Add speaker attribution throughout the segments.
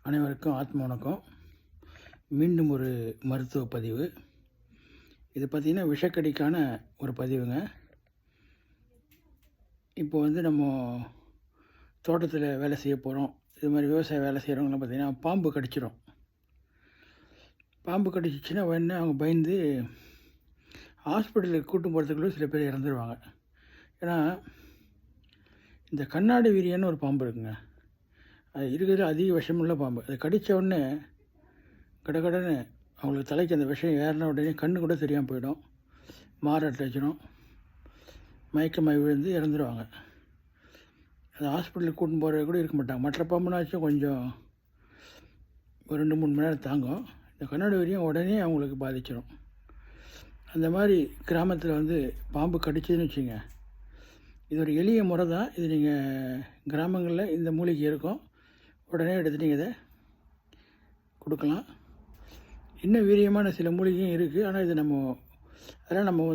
Speaker 1: அனைவருக்கும் ஆத்ம வணக்கம். மீண்டும் ஒரு மருத்துவ பதிவு. இது பார்த்திங்கன்னா விஷக்கடிக்கான ஒரு பதிவுங்க. இப்போ நம்ம தோட்டத்தில் வேலை செய்ய போகிறோம். இது மாதிரி விவசாய வேலை செய்கிறவங்களாம் பார்த்திங்கன்னா பாம்பு கடிச்சிடும். பாம்பு கடிச்சிச்சின்னா உடனே அவங்க பயந்து ஹாஸ்பிட்டலுக்கு கூட்டு போகிறதுக்குள்ளே சில பேர் இறந்துருவாங்க. ஏன்னா இந்த கண்ணாடி வீரியன்னு ஒரு பாம்பு இருக்குங்க. அது இருக்கிறது அதிக விஷமுள்ள பாம்பு. அது கடித்த உடனே கடகடன்னு அவங்களுக்கு தலைக்கு அந்த விஷம் ஏறின உடனே கண்ணு கூட தெரியாமல் போயிடும். மாரட்டை வச்சிடும், மயக்கமாய் விழுந்து இறந்துருவாங்க. அது ஹாஸ்பிட்டலுக்கு கூட்டின்னு போகிறது கூட இருக்க மாட்டாங்க. மற்ற பாம்புனாச்சும் கொஞ்சம் ஒரு 2-3 மணி நேரம் தாங்கும். இந்த கண்ணாடி வரையும் உடனே அவங்களுக்கு பாதிச்சிடும். அந்த மாதிரி கிராமத்தில் பாம்பு கடிச்சதுன்னு வச்சுங்க, இது ஒரு எளிய முறை தான். இது நீங்கள் கிராமங்களில் இந்த மூலிகை இருக்கும், உடனே எடுத்து நீங்கள் இதை கொடுக்கலாம். இன்னும் வீரியமான சில மூலிகையும் இருக்குது. ஆனால் இது அதெல்லாம் நம்ம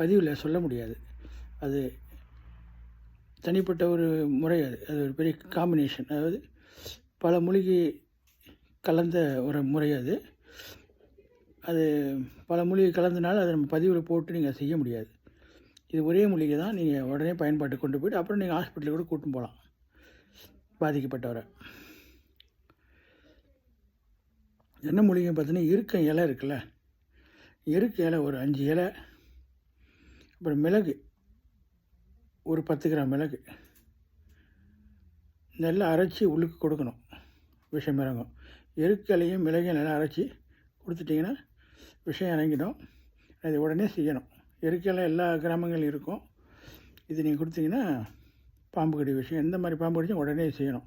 Speaker 1: பதிவில் சொல்ல முடியாது. அது தனிப்பட்ட ஒரு முறை. அது ஒரு பெரிய காம்பினேஷன். அதாவது பல மூலிகை கலந்த ஒரு முறை. அது பல மூலிகை கலந்தனால அதை நம்ம பதிவில் போட்டு நீங்கள் செய்ய முடியாது. இது ஒரே மூலிகை தான். நீங்கள் உடனே பயன்பாட்டுக்கு கொண்டு போய்ட்டு அப்புறம் நீங்கள் ஹாஸ்பிட்டலுக்கு கூட கூட்டின்னு போகலாம் பாதிக்கப்பட்டவரை. என்ன மூலிகை பார்த்தீங்கன்னா, இருக்க இலை இருக்குல்ல, இருக்க இலை ஒரு 5 இலை, அப்புறம் மிளகு ஒரு 10 கிராம் மிளகு நல்லா அரைச்சி உள்ளுக்கு கொடுக்கணும். விஷம் இறங்கும். எருக்கு இலையும் மிளகையும் நல்லா அரைச்சி கொடுத்துட்டிங்கன்னா விஷம் இறங்கிடும். அது உடனே செய்யணும். எருக்கு இலை எல்லா கிராமங்களும் இருக்கும். இது நீங்கள் கொடுத்தீங்கன்னா பாம்பு கடி விஷயம் எந்த மாதிரி பாம்பு கடிச்சும் உடனே செய்யணும்.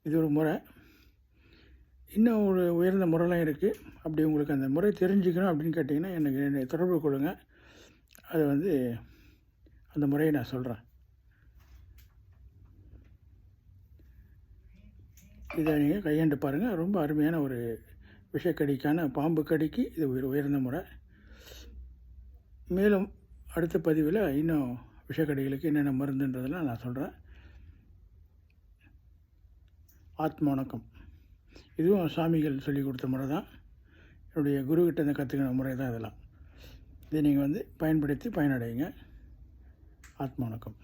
Speaker 1: இது ஒரு முறை. இன்னும் ஒரு உயர்ந்த முறைலாம் இருக்குது. அப்படி உங்களுக்கு அந்த முறை தெரிஞ்சுக்கணும் அப்படின்னு கேட்டிங்கன்னா என்னை தொடர்பு கொள்ளுங்க. அது அந்த முறையை நான் சொல்கிறேன். இதை நீங்கள் கையாண்டு பாருங்கள். ரொம்ப அருமையான ஒரு விஷக்கடிக்கான பாம்பு கடிக்கு இது உயர்ந்த முறை. மேலும் அடுத்த பதிவில் இன்னும் விஷக்கடிகளுக்கு என்னென்ன மருந்துன்றதெல்லாம் நான் சொல்கிறேன். ஆத்ம வணக்கம். இதுவும் சாமிகள் சொல்லி கொடுத்த முறை தான். என்னுடைய குருக்கிட்ட இந்த கற்றுக்கின முறை தான் இதெல்லாம். இதை நீங்கள் பயன்படுத்தி பயனடையுங்க. ஆத்ம வணக்கம்.